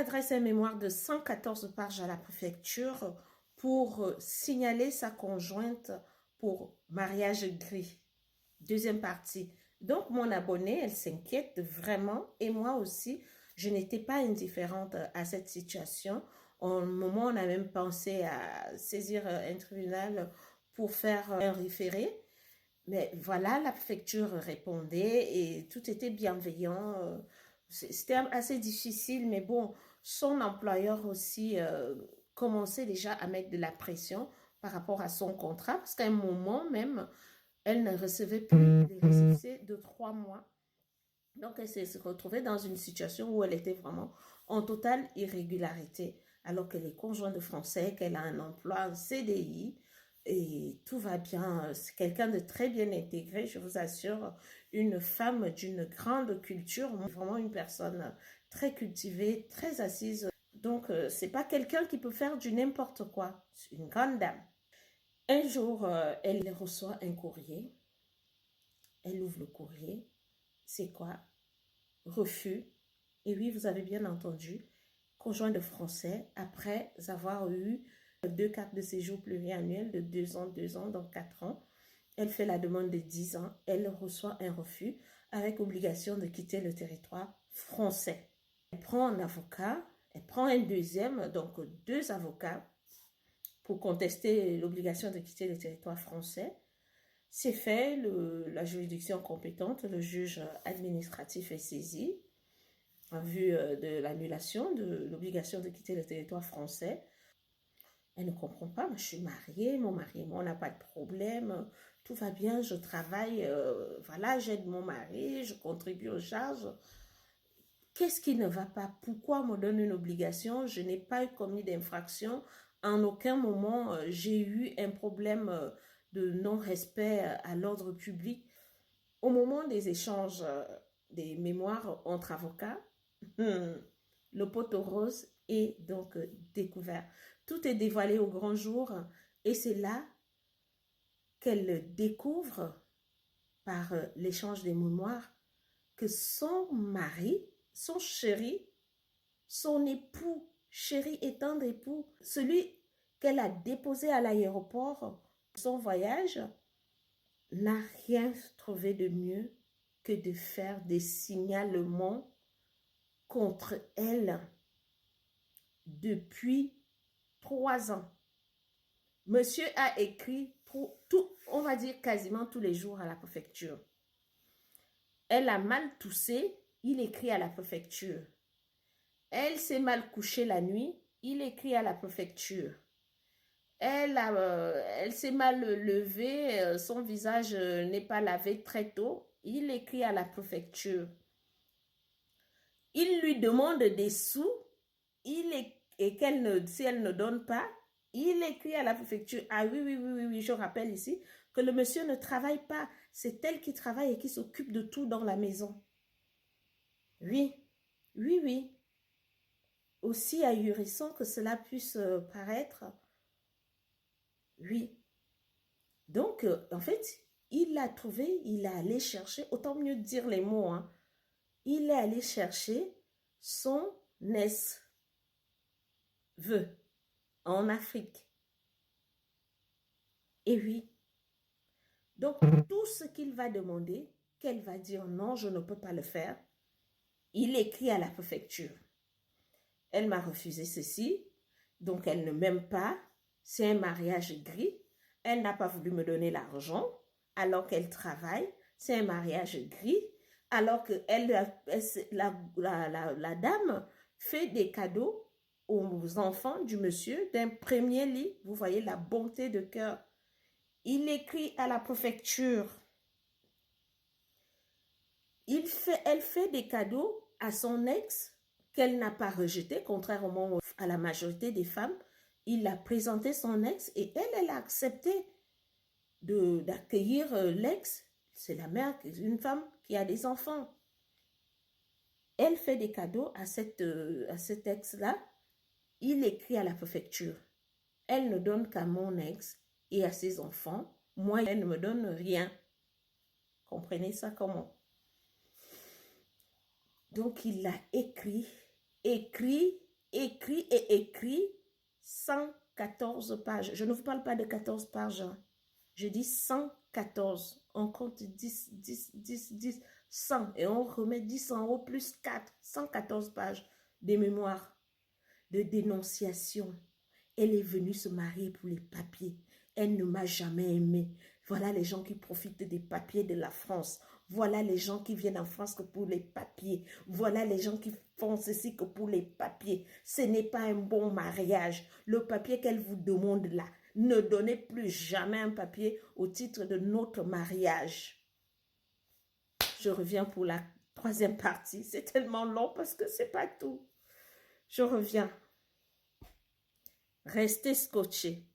adresse un mémoire de 114 pages à la préfecture pour signaler sa conjointe pour mariage gris. Deuxième partie. Donc, mon abonnée, elle s'inquiète vraiment et moi aussi, je n'étais pas indifférente à cette situation. Au moment, on a même pensé à saisir un tribunal pour faire un référé. Mais voilà, la préfecture répondait et tout était bienveillant. C'était assez difficile, mais bon, son employeur aussi commençait déjà à mettre de la pression par rapport à son contrat, parce qu'à un moment même, elle ne recevait plus les récépissés de 3 mois. Donc, elle s'est retrouvée dans une situation où elle était vraiment en totale irrégularité, alors qu'elle est conjointe de Français, qu'elle a un emploi en CDI, et tout va bien. C'est quelqu'un de très bien intégré, je vous assure, une femme d'une grande culture, vraiment une personne très cultivée, très assise. Donc, c'est pas quelqu'un qui peut faire du n'importe quoi. C'est une grande dame. Un jour, elle reçoit un courrier. Elle ouvre le courrier. C'est quoi? Refus. Et oui, vous avez bien entendu, conjoint de français, après avoir eu 2 cartes de séjour pluriannuelles de 2 ans, donc 4 ans. Elle fait la demande de 10 ans. Elle reçoit un refus avec obligation de quitter le territoire français. Elle prend un avocat. Elle prend un deuxième, donc 2 avocats pour contester l'obligation de quitter le territoire français. C'est fait, la juridiction compétente, le juge administratif est saisi en vue de l'annulation de l'obligation de quitter le territoire français. Elle ne comprend pas, moi je suis mariée, mon mari et moi on n'a pas de problème, tout va bien, je travaille, voilà, j'aide mon mari, je contribue aux charges. Qu'est-ce qui ne va pas? Pourquoi on me donne une obligation? Je n'ai pas commis d'infraction. En aucun moment, j'ai eu un problème de non-respect à l'ordre public. Au moment des échanges des mémoires entre avocats, le poteau rose est donc découvert. Tout est dévoilé au grand jour et c'est là qu'elle découvre par l'échange des mémoires que son mari, son chéri, son époux, chéri et tendre époux, celui qu'elle a déposé à l'aéroport, son voyage, n'a rien trouvé de mieux que de faire des signalements contre elle depuis 3 ans. Monsieur a écrit pour tout, on va dire quasiment tous les jours à la préfecture. Elle a mal toussé, il écrit à la préfecture. Elle s'est mal couchée la nuit, il écrit à la préfecture. Elle s'est mal levée, son visage n'est pas lavé très tôt, il écrit à la préfecture. Il lui demande des sous, et si elle ne donne pas, il écrit à la préfecture. Ah oui, je rappelle ici que le monsieur ne travaille pas. C'est elle qui travaille et qui s'occupe de tout dans la maison. Oui. Aussi ahurissant que cela puisse paraître. Oui. Donc, en fait, il l'a trouvé, il est allé chercher, autant mieux dire les mots, hein. Il est allé chercher son ex-vœu en Afrique. Et oui. Donc, tout ce qu'il va demander, qu'elle va dire non, je ne peux pas le faire, il écrit à la préfecture. Elle m'a refusé ceci, donc elle ne m'aime pas, c'est un mariage gris, elle n'a pas voulu me donner l'argent alors qu'elle travaille, c'est un mariage gris, alors que la dame fait des cadeaux aux enfants du monsieur d'un premier lit. Vous voyez la bonté de cœur. Il écrit à la préfecture. Elle fait des cadeaux à son ex qu'elle n'a pas rejeté, contrairement à la majorité des femmes. Il a présenté son ex et elle a accepté d'accueillir l'ex. C'est la mère, une femme qui a des enfants. Elle fait des cadeaux à cet ex-là. Il écrit à la préfecture. Elle ne donne qu'à mon ex et à ses enfants. Moi, elle ne me donne rien. Comprenez ça comment? Donc, il a écrit écrit et écrit 114 pages. Je ne vous parle pas de 14 pages. Hein. Je dis 114. On compte 10, 10, 10, 10, 100. Et on remet 10 en haut plus 4. 114 pages de mémoire, de dénonciation. Elle est venue se marier pour les papiers. Elle ne m'a jamais aimé. Voilà les gens qui profitent des papiers de la France. Voilà les gens qui viennent en France que pour les papiers. Voilà les gens qui font ceci que pour les papiers. Ce n'est pas un bon mariage. Le papier qu'elle vous demande là, ne donnez plus jamais un papier au titre de notre mariage. Je reviens pour la troisième partie. C'est tellement long parce que c'est pas tout. Je reviens. Restez scotchés.